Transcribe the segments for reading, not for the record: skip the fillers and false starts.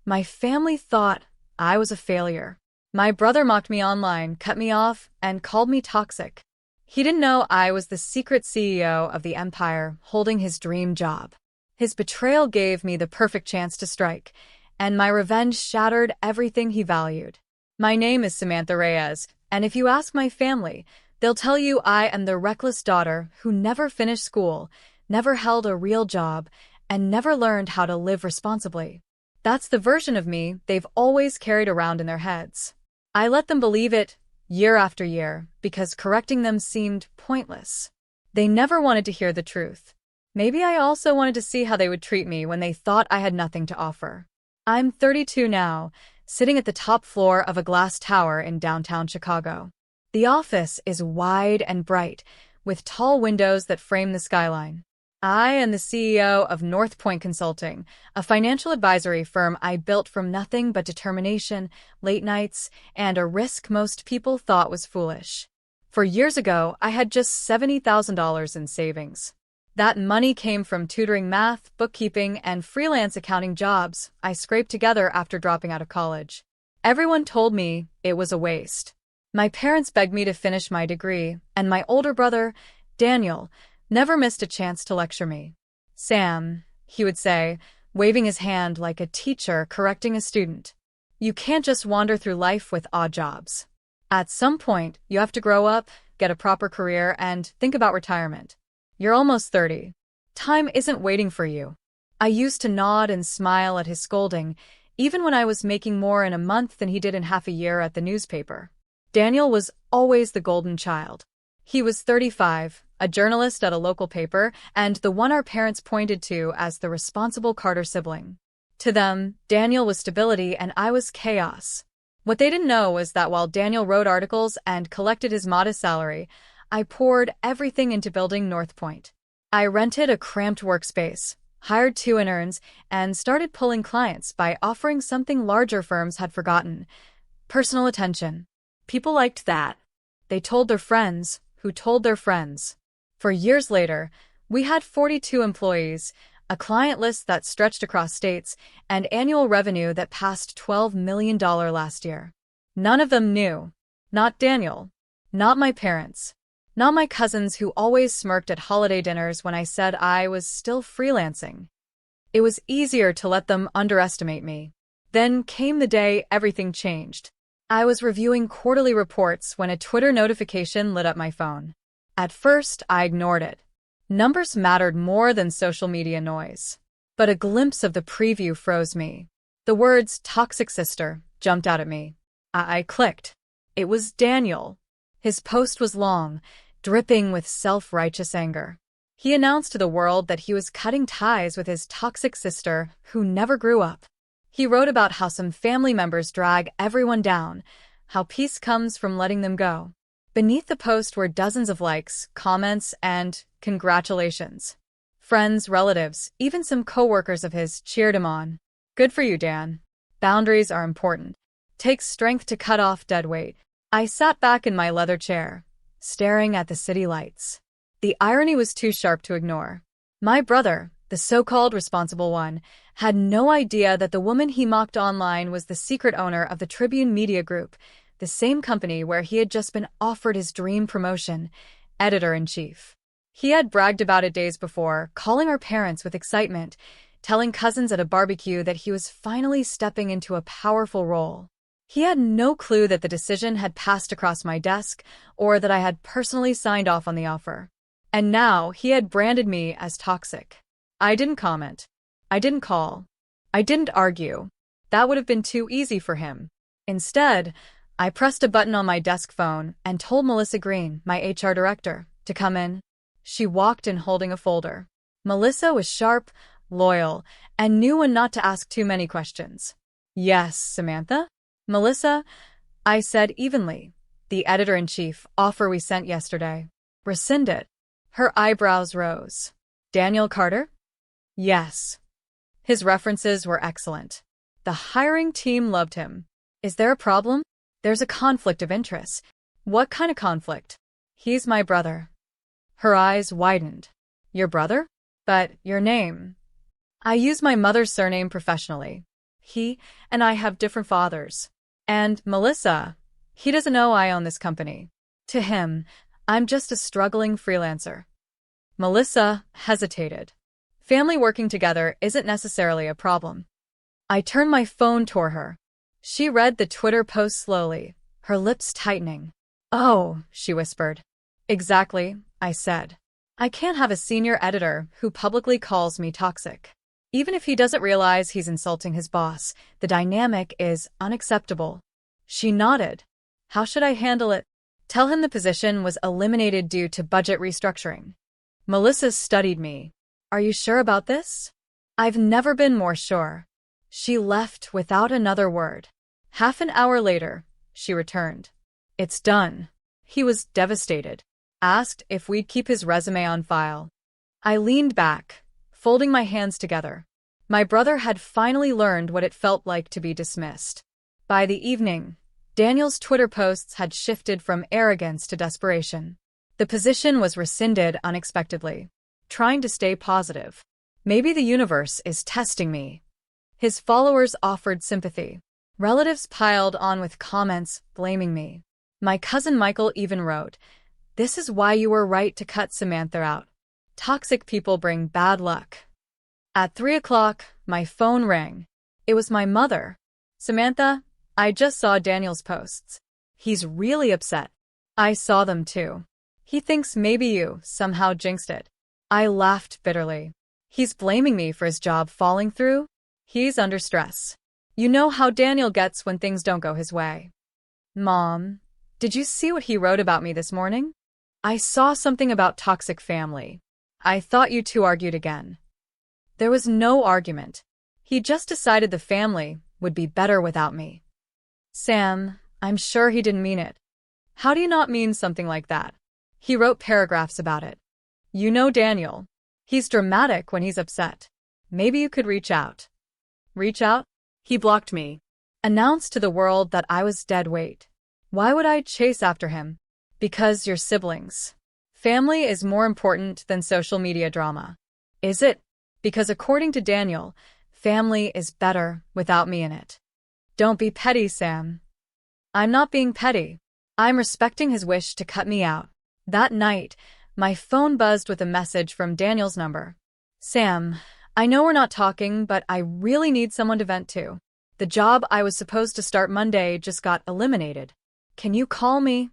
My family thought I was a failure. My brother mocked me online, cut me off, and called me toxic. He didn't know I was the secret CEO of the empire holding his dream job. His betrayal gave me the perfect chance to strike, and my revenge shattered everything he valued. My name is Samantha Reyes, and if you ask my family, they'll tell you I am the reckless daughter who never finished school, never held a real job, and never learned how to live responsibly. That's the version of me they've always carried around in their heads. I let them believe it year after year because correcting them seemed pointless. They never wanted to hear the truth. Maybe I also wanted to see how they would treat me when they thought I had nothing to offer. I'm 32 now, sitting at the top floor of a glass tower in downtown Chicago. The office is wide and bright, with tall windows that frame the skyline. I am the CEO of North Point Consulting, a financial advisory firm I built from nothing but determination, late nights, and a risk most people thought was foolish. 4 years ago, I had just $70,000 in savings. That money came from tutoring math, bookkeeping, and freelance accounting jobs I scraped together after dropping out of college. Everyone told me it was a waste. My parents begged me to finish my degree, and my older brother, Daniel, never missed a chance to lecture me. "Sam," he would say, waving his hand like a teacher correcting a student, "you can't just wander through life with odd jobs. At some point, you have to grow up, get a proper career, and think about retirement. You're almost 30. Time isn't waiting for you." I used to nod and smile at his scolding, even when I was making more in a month than he did in half a year at the newspaper. Daniel was always the golden child. He was 35, a journalist at a local paper, and the one our parents pointed to as the responsible Carter sibling. To them, Daniel was stability and I was chaos. What they didn't know was that while Daniel wrote articles and collected his modest salary, I poured everything into building North Point. I rented a cramped workspace, hired 2 interns, and started pulling clients by offering something larger firms had forgotten: personal attention. People liked that. They told their friends, who told their friends. For years later, we had 42 employees, a client list that stretched across states, and annual revenue that passed $12 million last year. None of them knew. Not Daniel. Not my parents. Not my cousins who always smirked at holiday dinners when I said I was still freelancing. It was easier to let them underestimate me. Then came the day everything changed. I was reviewing quarterly reports when a Twitter notification lit up my phone. At first, I ignored it. Numbers mattered more than social media noise. But a glimpse of the preview froze me. The words "toxic sister" jumped out at me. I clicked. It was Daniel. His post was long, dripping with self-righteous anger. He announced to the world that he was cutting ties with his toxic sister who never grew up. He wrote about how some family members drag everyone down, how peace comes from letting them go. Beneath the post were dozens of likes, comments, and congratulations. Friends, relatives, even some coworkers of his cheered him on. "Good for you, Dan. Boundaries are important. Takes strength to cut off dead weight." I sat back in my leather chair, staring at the city lights. The irony was too sharp to ignore. My brother, the so-called responsible one, had no idea that the woman he mocked online was the secret owner of the Tribune Media Group, the same company where he had just been offered his dream promotion, editor-in-chief. He had bragged about it days before, calling our parents with excitement, telling cousins at a barbecue that he was finally stepping into a powerful role. He had no clue that the decision had passed across my desk or that I had personally signed off on the offer. And now he had branded me as toxic. I didn't comment. I didn't call. I didn't argue. That would have been too easy for him. Instead, I pressed a button on my desk phone and told Melissa Green, my HR director, to come in. She walked in holding a folder. Melissa was sharp, loyal, and knew when not to ask too many questions. "Yes, Samantha?" "Melissa," I said evenly, "the editor-in-chief offer we sent yesterday. Rescind it." Her eyebrows rose. "Daniel Carter?" "Yes." His references were excellent. The hiring team loved him. "Is there a problem?" "There's a conflict of interest." "What kind of conflict?" "He's my brother." Her eyes widened. "Your brother? But your name?" "I use my mother's surname professionally. He and I have different fathers. And Melissa, he doesn't know I own this company. To him, I'm just a struggling freelancer. Melissa hesitated. Family working together isn't necessarily a problem. I turned my phone toward her. She read the Twitter post slowly, her lips tightening. Oh, she whispered. Exactly, I said. I can't have a senior editor who publicly calls me toxic. Even if he doesn't realize he's insulting his boss, the dynamic is unacceptable. She nodded. How should I handle it? Tell him the position was eliminated due to budget restructuring. Melissa studied me. Are you sure about this? I've never been more sure. She left without another word. Half an hour later, she returned. It's done. He was devastated. Asked if we'd keep his resume on file. I leaned back, folding my hands together. My brother had finally learned what it felt like to be dismissed. By the evening, Daniel's Twitter posts had shifted from arrogance to desperation. The position was rescinded unexpectedly. Trying to stay positive. Maybe the universe is testing me. His followers offered sympathy. Relatives piled on with comments blaming me. My cousin Michael even wrote, "This is why you were right to cut Samantha out. Toxic people bring bad luck." At 3 o'clock, my phone rang. It was my mother. "Samantha, I just saw Daniel's posts. He's really upset." I saw them too. He thinks maybe you somehow jinxed it. I laughed bitterly. He's blaming me for his job falling through? He's under stress. You know how Daniel gets when things don't go his way. Mom, did you see what he wrote about me this morning? I saw something about toxic family. I thought you two argued again. There was no argument. He just decided the family would be better without me. Sam, I'm sure he didn't mean it. How do you not mean something like that? He wrote paragraphs about it. You know Daniel. He's dramatic when he's upset. Maybe you could reach out. Reach out? He blocked me. Announced to the world that I was dead weight. Why would I chase after him? Because you're siblings. Family is more important than social media drama. Is it? Because according to Daniel, family is better without me in it. Don't be petty, Sam. I'm not being petty. I'm respecting his wish to cut me out. That night, my phone buzzed with a message from Daniel's number. Sam, I know we're not talking, but I really need someone to vent to. The job I was supposed to start Monday just got eliminated. Can you call me?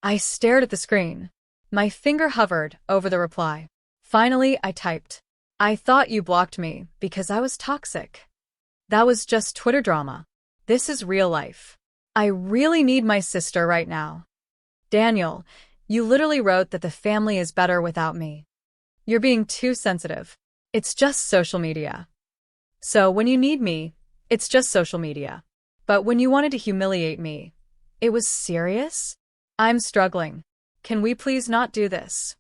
I stared at the screen. My finger hovered over the reply. Finally, I typed. I thought you blocked me because I was toxic. That was just Twitter drama. This is real life. I really need my sister right now. Daniel, you literally wrote that the family is better without me. You're being too sensitive. It's just social media. So when you need me, it's just social media. But when you wanted to humiliate me, it was serious? I'm struggling. Can we please not do this?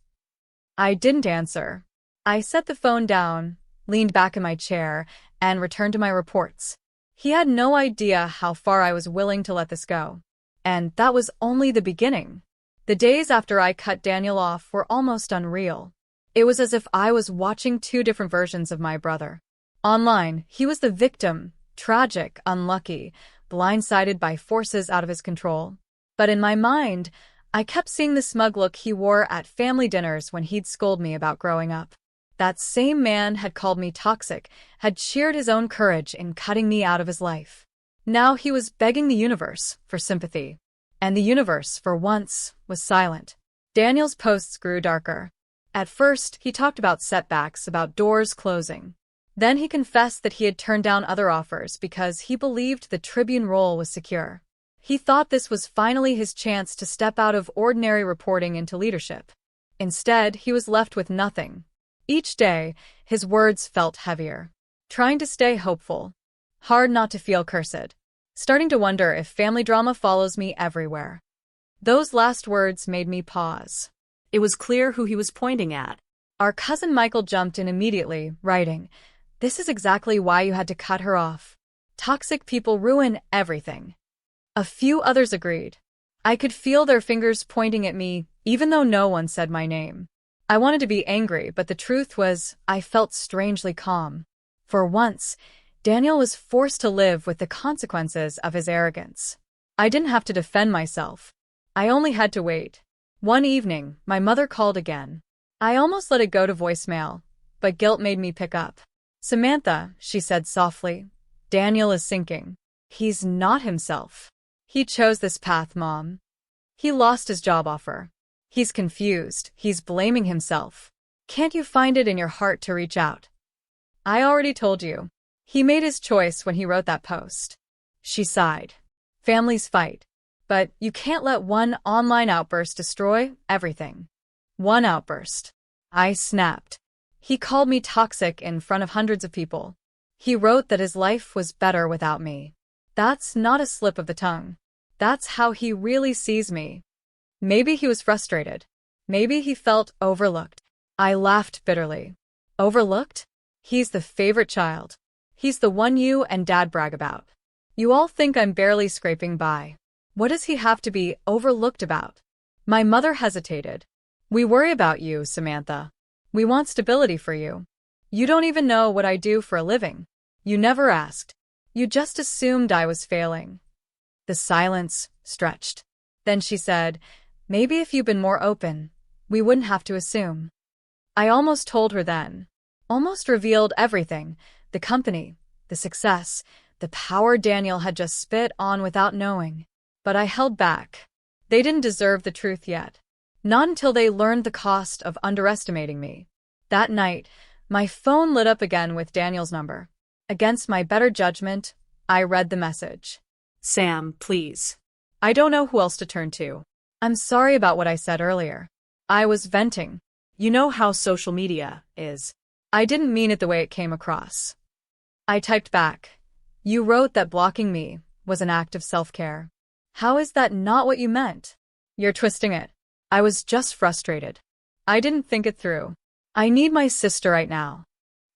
I didn't answer. I set the phone down, leaned back in my chair, and returned to my reports. He had no idea how far I was willing to let this go. And that was only the beginning. The days after I cut Daniel off were almost unreal. It was as if I was watching two different versions of my brother. Online, he was the victim, tragic, unlucky, blindsided by forces out of his control. But in my mind, I kept seeing the smug look he wore at family dinners when he'd scold me about growing up. That same man had called me toxic, had cheered his own courage in cutting me out of his life. Now he was begging the universe for sympathy. And the universe, for once, was silent. Daniel's posts grew darker. At first, he talked about setbacks, about doors closing. Then he confessed that he had turned down other offers because he believed the Tribune role was secure. He thought this was finally his chance to step out of ordinary reporting into leadership. Instead, he was left with nothing. Each day, his words felt heavier. Trying to stay hopeful. Hard not to feel cursed. Starting to wonder if family drama follows me everywhere. Those last words made me pause. It was clear who he was pointing at. Our cousin Michael jumped in immediately, writing, "This is exactly why you had to cut her off. Toxic people ruin everything." A few others agreed. I could feel their fingers pointing at me, even though no one said my name. I wanted to be angry, but the truth was, I felt strangely calm. For once, Daniel was forced to live with the consequences of his arrogance. I didn't have to defend myself. I only had to wait. One evening, my mother called again. I almost let it go to voicemail, but guilt made me pick up. "Samantha," she said softly, "Daniel is sinking. He's not himself. He chose this path, Mom. He lost his job offer. He's confused. He's blaming himself. Can't you find it in your heart to reach out?" "I already told you. He made his choice when he wrote that post." She sighed. "Families fight. But you can't let one online outburst destroy everything." One outburst. I snapped. He called me toxic in front of hundreds of people. He wrote that his life was better without me. That's not a slip of the tongue. That's how he really sees me. Maybe he was frustrated. Maybe he felt overlooked. I laughed bitterly. Overlooked? He's the favorite child. He's the one you and Dad brag about. You all think I'm barely scraping by. What does he have to be overlooked about? My mother hesitated. "We worry about you, Samantha. We want stability for you. You don't even know what I do for a living. You never asked. You just assumed I was failing." The silence stretched. Then she said, "Maybe if you'd been more open, we wouldn't have to assume." I almost told her then. Almost revealed everything. The company, the success, the power Daniel had just spit on without knowing. But I held back. They didn't deserve the truth yet. Not until they learned the cost of underestimating me. That night, my phone lit up again with Daniel's number. Against my better judgment, I read the message. "Sam, please. I don't know who else to turn to. I'm sorry about what I said earlier. I was venting. You know how social media is. I didn't mean it the way it came across." I typed back. "You wrote that blocking me was an act of self-care. How is that not what you meant? You're twisting it." I was just frustrated. I didn't think it through. "I need my sister right now."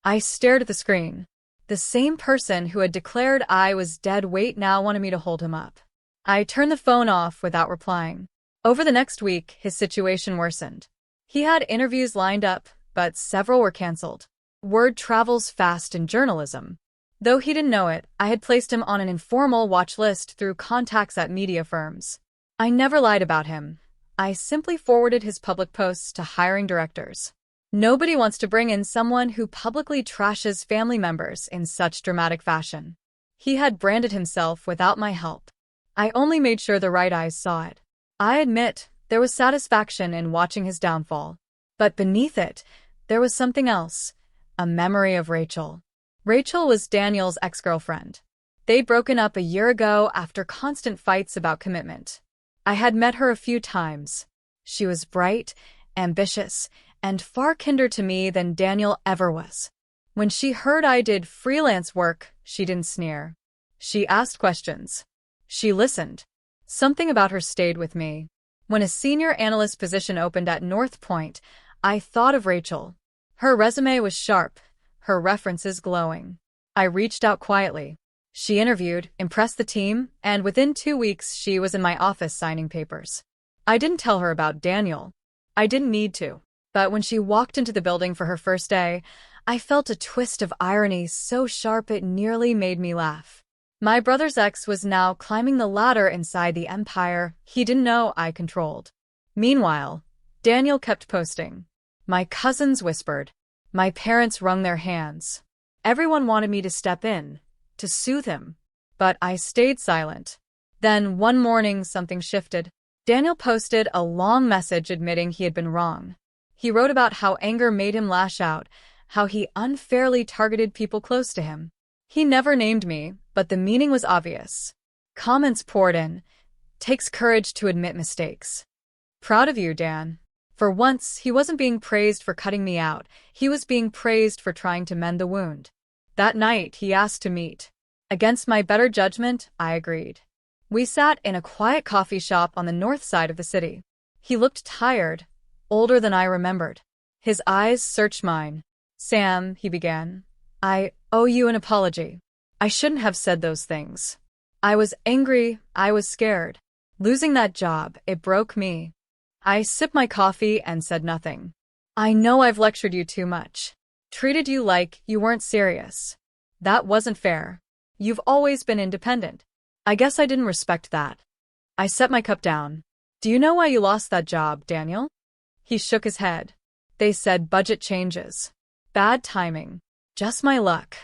I stared at the screen. The same person who had declared I was dead weight now wanted me to hold him up. I turned the phone off without replying. Over the next week, his situation worsened. He had interviews lined up, but several were canceled. Word travels fast in journalism. Though he didn't know it, I had placed him on an informal watch list through contacts at media firms. I never lied about him. I simply forwarded his public posts to hiring directors. Nobody wants to bring in someone who publicly trashes family members in such dramatic fashion. He had branded himself without my help. I only made sure the right eyes saw it. I admit, there was satisfaction in watching his downfall. But beneath it, there was something else. A memory of Rachel. Rachel was Daniel's ex-girlfriend. They'd broken up a year ago after constant fights about commitment. I had met her a few times. She was bright, ambitious, and far kinder to me than Daniel ever was. When she heard I did freelance work, she didn't sneer. She asked questions. She listened. Something about her stayed with me. When a senior analyst position opened at North Point, I thought of Rachel. Her resume was sharp, her references glowing. I reached out quietly. She interviewed, impressed the team, and within 2 weeks she was in my office signing papers. I didn't tell her about Daniel. I didn't need to. But when she walked into the building for her first day, I felt a twist of irony so sharp it nearly made me laugh. My brother's ex was now climbing the ladder inside the empire he didn't know I controlled. Meanwhile, Daniel kept posting. My cousins whispered. My parents wrung their hands. Everyone wanted me to step in, to soothe him. But I stayed silent. Then one morning something shifted. Daniel posted a long message admitting he had been wrong. He wrote about how anger made him lash out, how he unfairly targeted people close to him. He never named me, but the meaning was obvious. Comments poured in. Takes courage to admit mistakes. Proud of you, Dan. For once, he wasn't being praised for cutting me out. He was being praised for trying to mend the wound. That night, he asked to meet. Against my better judgment, I agreed. We sat in a quiet coffee shop on the north side of the city. He looked tired, older than I remembered. His eyes searched mine. "Sam," he began, "I owe you an apology. I shouldn't have said those things. I was angry, I was scared. Losing that job, it broke me." I sipped my coffee and said nothing. "I know I've lectured you too much. Treated you like you weren't serious. That wasn't fair. You've always been independent. I guess I didn't respect that. I set my cup down. Do you know why you lost that job, Daniel? He shook his head. They said budget changes. Bad timing. Just my luck.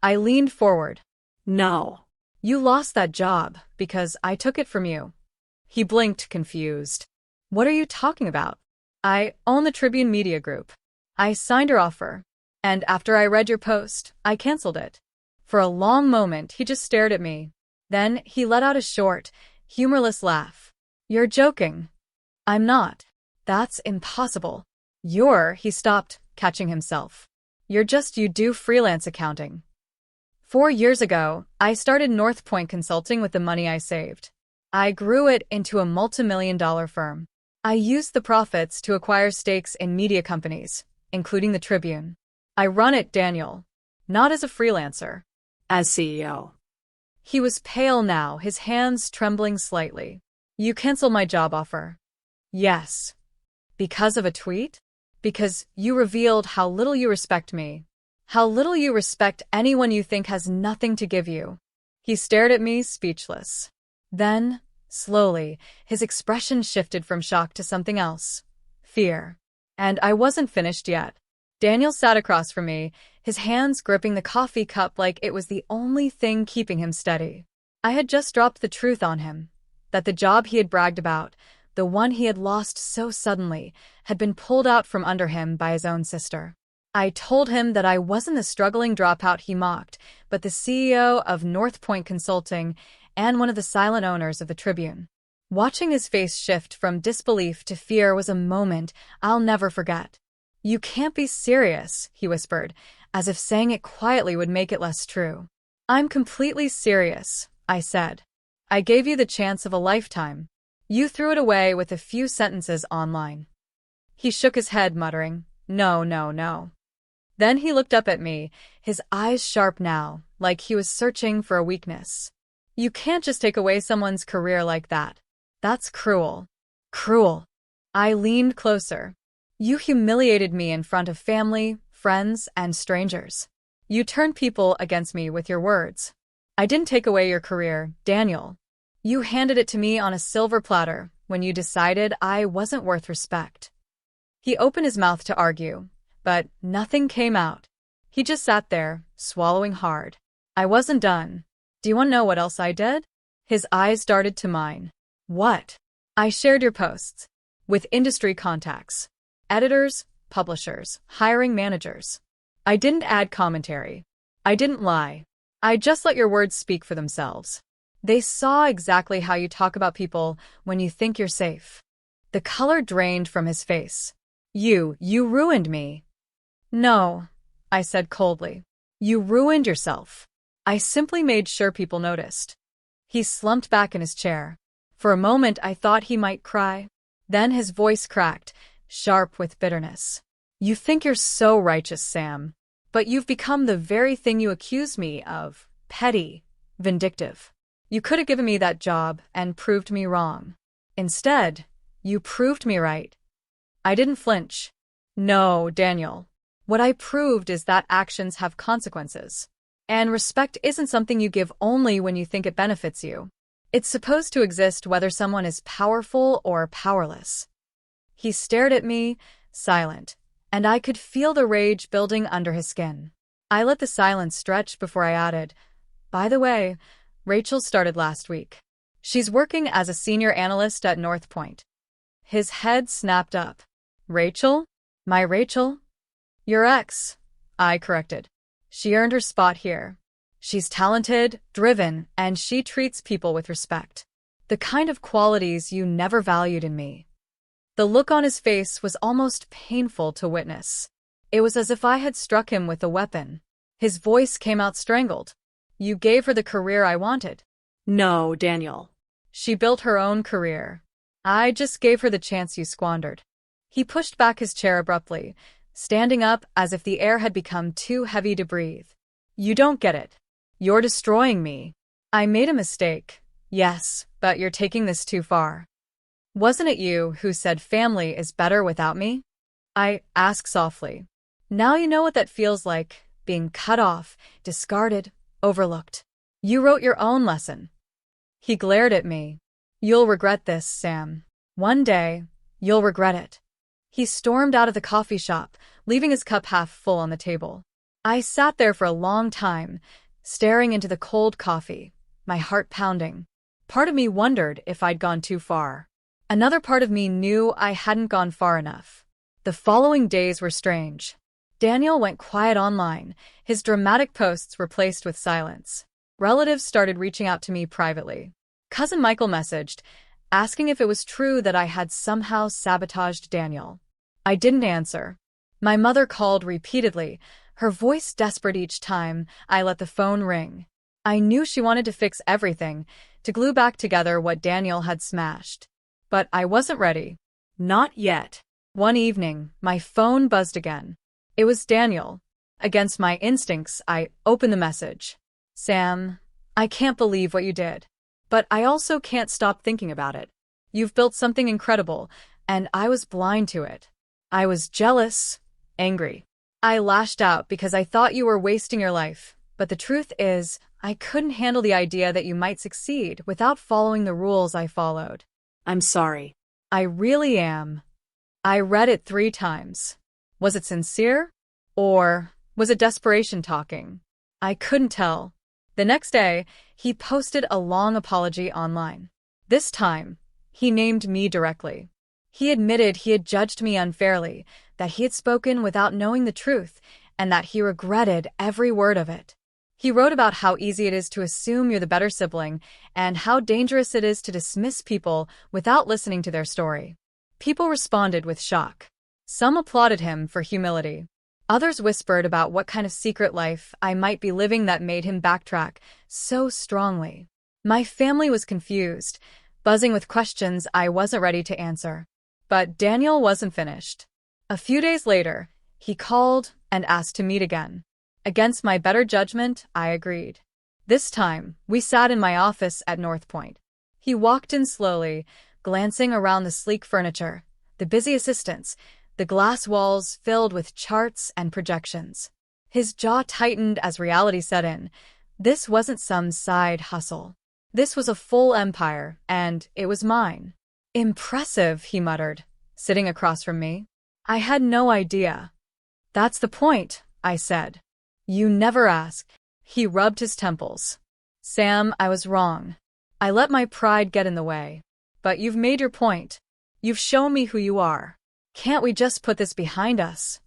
I leaned forward. No. You lost that job because I took it from you. He blinked, confused. What are you talking about? I own the Tribune Media Group. I signed your offer. And after I read your post, I canceled it. For a long moment, he just stared at me. Then he let out a short, humorless laugh. You're joking. I'm not. That's impossible. He stopped, catching himself. You do freelance accounting. 4 years ago, I started North Point Consulting with the money I saved. I grew it into a multi-million-dollar firm. I used the profits to acquire stakes in media companies, including the Tribune. I run it, Daniel. Not as a freelancer. As CEO. He was pale now, his hands trembling slightly. You canceled my job offer. Yes. Because of a tweet? Because you revealed how little you respect me. How little you respect anyone you think has nothing to give you. He stared at me, speechless. Then, slowly, his expression shifted from shock to something else. Fear. And I wasn't finished yet. Daniel sat across from me, his hands gripping the coffee cup like it was the only thing keeping him steady. I had just dropped the truth on him, that the job he had bragged about, the one he had lost so suddenly, had been pulled out from under him by his own sister. I told him that I wasn't the struggling dropout he mocked, but the CEO of North Point Consulting and one of the silent owners of the Tribune. Watching his face shift from disbelief to fear was a moment I'll never forget. You can't be serious, he whispered, as if saying it quietly would make it less true. I'm completely serious, I said. I gave you the chance of a lifetime. You threw it away with a few sentences online. He shook his head, muttering, No, no, no. Then he looked up at me, his eyes sharp now, like he was searching for a weakness. You can't just take away someone's career like that. That's cruel. Cruel. I leaned closer. You humiliated me in front of family, friends, and strangers. You turned people against me with your words. I didn't take away your career, Daniel. You handed it to me on a silver platter when you decided I wasn't worth respect. He opened his mouth to argue, but nothing came out. He just sat there, swallowing hard. I wasn't done. Do you want to know what else I did? His eyes darted to mine. What? I shared your posts. With industry contacts. Editors, publishers, hiring managers. I didn't add commentary. I didn't lie. I just let your words speak for themselves. They saw exactly how you talk about people when you think you're safe. The color drained from his face. You ruined me. No, I said coldly. You ruined yourself. I simply made sure people noticed. He slumped back in his chair. For a moment I thought he might cry. Then his voice cracked, sharp with bitterness. You think you're so righteous, Sam. But you've become the very thing you accuse me of. Petty. Vindictive. You could have given me that job and proved me wrong. Instead, you proved me right. I didn't flinch. No, Daniel. What I proved is that actions have consequences. And respect isn't something you give only when you think it benefits you. It's supposed to exist whether someone is powerful or powerless. He stared at me, silent, and I could feel the rage building under his skin. I let the silence stretch before I added, By the way, Rachel started last week. She's working as a senior analyst at North Point. His head snapped up. Rachel? My Rachel? Your ex, I corrected. She earned her spot here. She's talented, driven, and she treats people with respect. The kind of qualities you never valued in me. The look on his face was almost painful to witness. It was as if I had struck him with a weapon. His voice came out strangled. You gave her the career I wanted. No, Daniel. She built her own career. I just gave her the chance you squandered. He pushed back his chair abruptly, standing up as if the air had become too heavy to breathe. You don't get it. You're destroying me. I made a mistake. Yes, but you're taking this too far. Wasn't it you who said family is better without me? I asked softly. Now you know what that feels like, being cut off, discarded, overlooked. You wrote your own lesson. He glared at me. You'll regret this, Sam. One day, you'll regret it. He stormed out of the coffee shop, leaving his cup half full on the table. I sat there for a long time, staring into the cold coffee, my heart pounding. Part of me wondered if I'd gone too far. Another part of me knew I hadn't gone far enough. The following days were strange. Daniel went quiet online, his dramatic posts replaced with silence. Relatives started reaching out to me privately. Cousin Michael messaged, asking if it was true that I had somehow sabotaged Daniel. I didn't answer. My mother called repeatedly, her voice desperate each time I let the phone ring. I knew she wanted to fix everything, to glue back together what Daniel had smashed. But I wasn't ready. Not yet. One evening, my phone buzzed again. It was Daniel. Against my instincts, I opened the message. Sam, I can't believe what you did. But I also can't stop thinking about it. You've built something incredible, and I was blind to it. I was jealous, angry. I lashed out because I thought you were wasting your life. But the truth is, I couldn't handle the idea that you might succeed without following the rules I followed. I'm sorry. I really am. I read it 3 times. Was it sincere? Or was it desperation talking? I couldn't tell. The next day, he posted a long apology online. This time, he named me directly. He admitted he had judged me unfairly, that he had spoken without knowing the truth, and that he regretted every word of it. He wrote about how easy it is to assume you're the better sibling and how dangerous it is to dismiss people without listening to their story. People responded with shock. Some applauded him for humility. Others whispered about what kind of secret life I might be living that made him backtrack so strongly. My family was confused, buzzing with questions I wasn't ready to answer. But Daniel wasn't finished. A few days later, he called and asked to meet again. Against my better judgment, I agreed. This time, we sat in my office at North Point. He walked in slowly, glancing around the sleek furniture, the busy assistants, the glass walls filled with charts and projections. His jaw tightened as reality set in. This wasn't some side hustle. This was a full empire, and it was mine. Impressive, he muttered, sitting across from me. I had no idea. That's the point, I said. You never ask. He rubbed his temples. Sam, I was wrong. I let my pride get in the way. But you've made your point. You've shown me who you are. Can't we just put this behind us?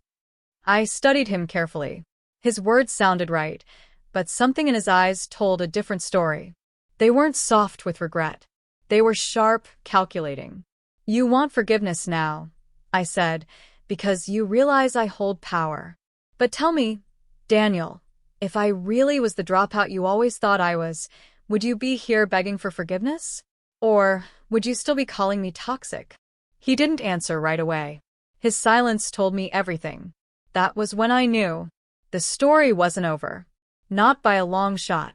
I studied him carefully. His words sounded right, but something in his eyes told a different story. They weren't soft with regret. They were sharp, calculating. You want forgiveness now, I said, because you realize I hold power. But tell me, Daniel, if I really was the dropout you always thought I was, would you be here begging for forgiveness? Or would you still be calling me toxic? He didn't answer right away. His silence told me everything. That was when I knew. The story wasn't over. Not by a long shot.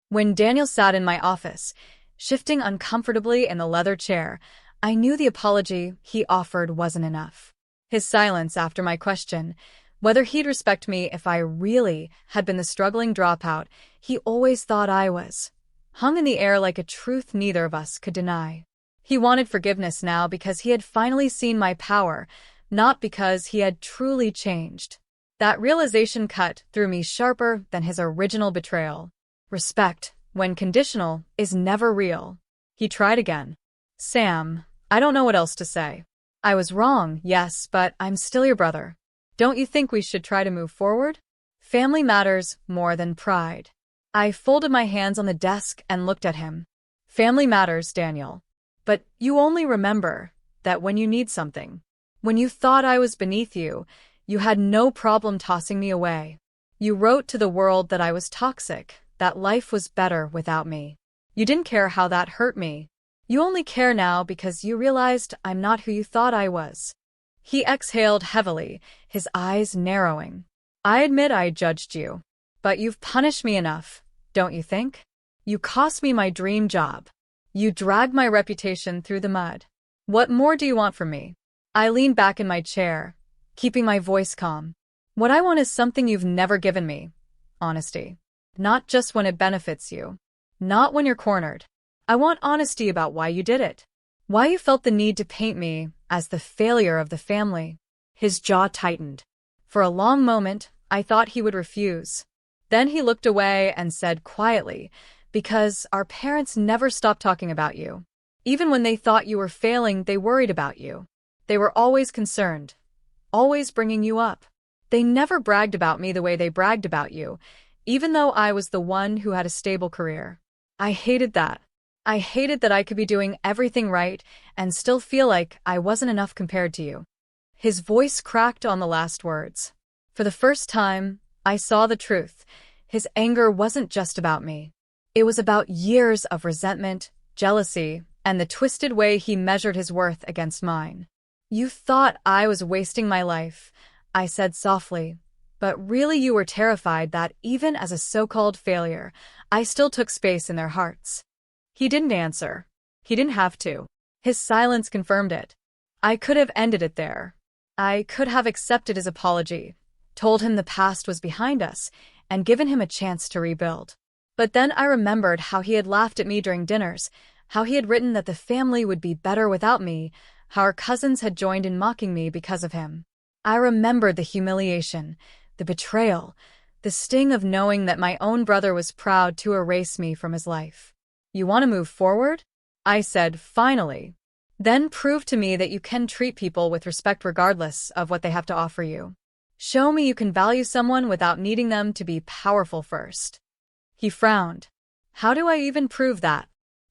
When Daniel sat in my office, shifting uncomfortably in the leather chair, I knew the apology he offered wasn't enough. His silence after my question, whether he'd respect me if I really had been the struggling dropout he always thought I was, hung in the air like a truth neither of us could deny. He wanted forgiveness now because he had finally seen my power, not because he had truly changed. That realization cut through me sharper than his original betrayal. Respect, when conditional, is never real. He tried again. Sam, I don't know what else to say. I was wrong, yes, but I'm still your brother. Don't you think we should try to move forward? Family matters more than pride. I folded my hands on the desk and looked at him. Family matters, Daniel. But you only remember that when you need something. When you thought I was beneath you, you had no problem tossing me away. You wrote to the world that I was toxic, that life was better without me. You didn't care how that hurt me. You only care now because you realized I'm not who you thought I was. He exhaled heavily, his eyes narrowing. I admit I judged you. But you've punished me enough, don't you think? You cost me my dream job. You dragged my reputation through the mud. What more do you want from me? I leaned back in my chair, keeping my voice calm. What I want is something you've never given me. Honesty. Not just when it benefits you. Not when you're cornered. I want honesty about why you did it. Why you felt the need to paint me as the failure of the family. His jaw tightened. For a long moment, I thought he would refuse. Then he looked away and said quietly, "Because our parents never stopped talking about you. Even when they thought you were failing, they worried about you. They were always concerned. Always bringing you up. They never bragged about me the way they bragged about you, even though I was the one who had a stable career. I hated that. I hated that I could be doing everything right and still feel like I wasn't enough compared to you." His voice cracked on the last words. For the first time, I saw the truth. His anger wasn't just about me. It was about years of resentment, jealousy, and the twisted way he measured his worth against mine. "You thought I was wasting my life," I said softly, "but really you were terrified that even as a so-called failure, I still took space in their hearts." He didn't answer. He didn't have to. His silence confirmed it. I could have ended it there. I could have accepted his apology, told him the past was behind us, and given him a chance to rebuild. But then I remembered how he had laughed at me during dinners, how he had written that the family would be better without me, how our cousins had joined in mocking me because of him. I remembered the humiliation, the betrayal, the sting of knowing that my own brother was proud to erase me from his life. "You want to move forward?" I said, finally. "Then prove to me that you can treat people with respect regardless of what they have to offer you. Show me you can value someone without needing them to be powerful first." He frowned. "How do I even prove that?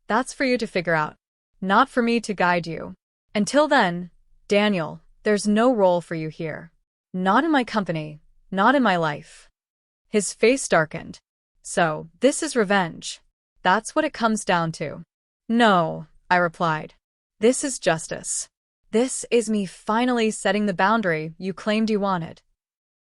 That's for you to figure out, not for me to guide you. Until then, Daniel, there's no role for you here. Not in my company, not in my life." His face darkened. "So, this is revenge. That's what it comes down to." "No," I replied. "This is justice. This is me finally setting the boundary you claimed you wanted."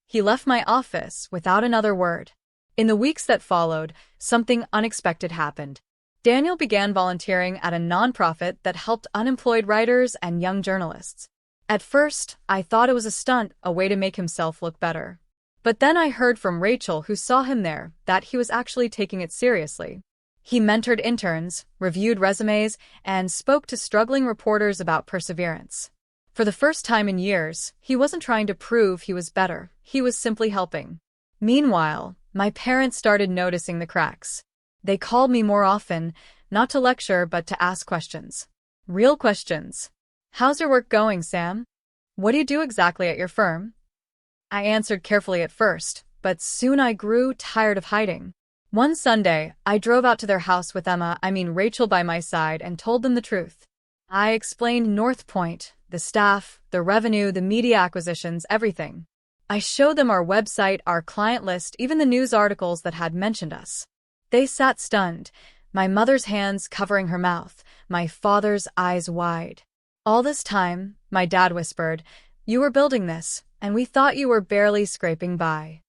He left my office without another word. In the weeks that followed, something unexpected happened. Daniel began volunteering at a nonprofit that helped unemployed writers and young journalists. At first, I thought it was a stunt, a way to make himself look better. But then I heard from Rachel, who saw him there, that he was actually taking it seriously. He mentored interns, reviewed resumes, and spoke to struggling reporters about perseverance. For the first time in years, he wasn't trying to prove he was better, he was simply helping. Meanwhile, my parents started noticing the cracks. They called me more often, not to lecture but to ask questions. Real questions. "How's your work going, Sam? What do you do exactly at your firm?" I answered carefully at first, but soon I grew tired of hiding. One Sunday, I drove out to their house with Rachel by my side and told them the truth. I explained North Point, the staff, the revenue, the media acquisitions, everything. I showed them our website, our client list, even the news articles that had mentioned us. They sat stunned, my mother's hands covering her mouth, my father's eyes wide. All this time, my dad whispered, "You were building this, and we thought you were barely scraping by."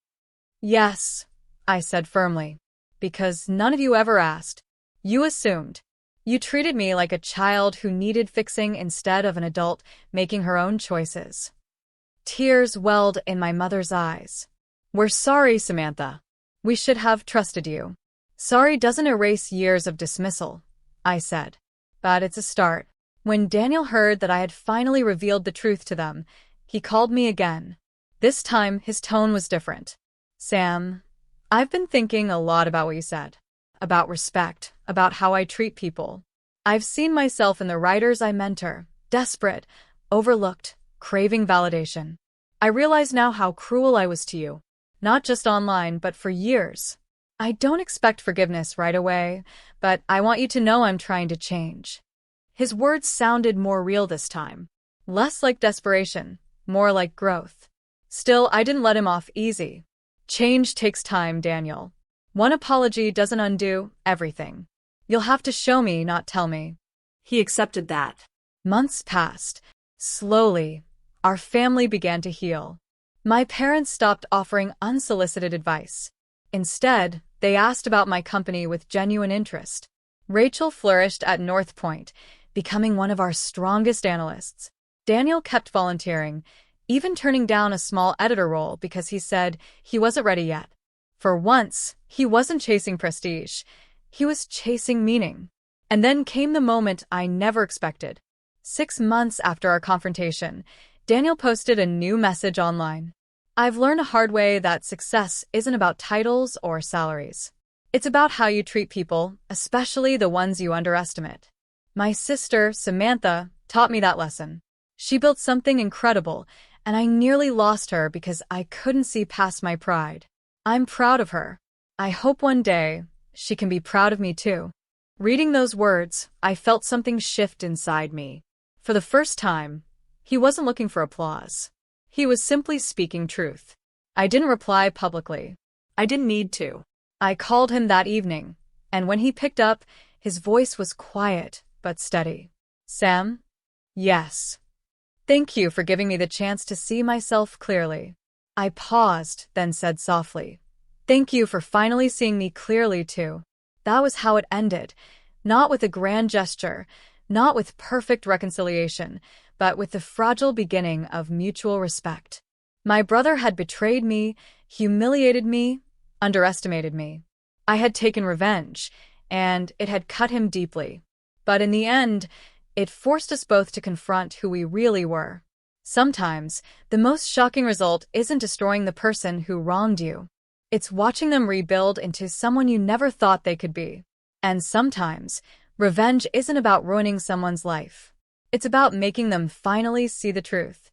"Yes," I said firmly. "Because none of you ever asked. You assumed. You treated me like a child who needed fixing instead of an adult making her own choices." Tears welled in my mother's eyes. "We're sorry, Samantha. We should have trusted you." "Sorry doesn't erase years of dismissal," I said. "But it's a start." When Daniel heard that I had finally revealed the truth to them, he called me again. This time, his tone was different. "Sam, I've been thinking a lot about what you said. About respect, about how I treat people. I've seen myself in the writers I mentor, desperate, overlooked, craving validation. I realize now how cruel I was to you, not just online, but for years. I don't expect forgiveness right away, but I want you to know I'm trying to change." His words sounded more real this time, less like desperation, more like growth. Still, I didn't let him off easy. "Change takes time, Daniel. One apology doesn't undo everything. You'll have to show me, not tell me." He accepted that. Months passed. Slowly, our family began to heal. My parents stopped offering unsolicited advice. Instead, they asked about my company with genuine interest. Rachel flourished at North Point, becoming one of our strongest analysts. Daniel kept volunteering, even turning down a small editor role because he said he wasn't ready yet. For once, he wasn't chasing prestige. He was chasing meaning. And then came the moment I never expected. 6 months after our confrontation, Daniel posted a new message online. I've learned a hard way that success isn't about titles or salaries. It's about how you treat people, especially the ones you underestimate. My sister, Samantha, taught me that lesson. She built something incredible, and I nearly lost her because I couldn't see past my pride. I'm proud of her. I hope one day she can be proud of me too. Reading those words, I felt something shift inside me. For the first time, he wasn't looking for applause. He was simply speaking truth. I didn't reply publicly. I didn't need to. I called him that evening, and when he picked up, his voice was quiet but steady. Sam? Yes. Thank you for giving me the chance to see myself clearly. I paused, then said softly, thank you for finally seeing me clearly too. That was how it ended, not with a grand gesture, not with perfect reconciliation, but with the fragile beginning of mutual respect. My brother had betrayed me, humiliated me, underestimated me. I had taken revenge, and it had cut him deeply. But in the end, it forced us both to confront who we really were. Sometimes, the most shocking result isn't destroying the person who wronged you. It's watching them rebuild into someone you never thought they could be. And sometimes, revenge isn't about ruining someone's life. It's about making them finally see the truth.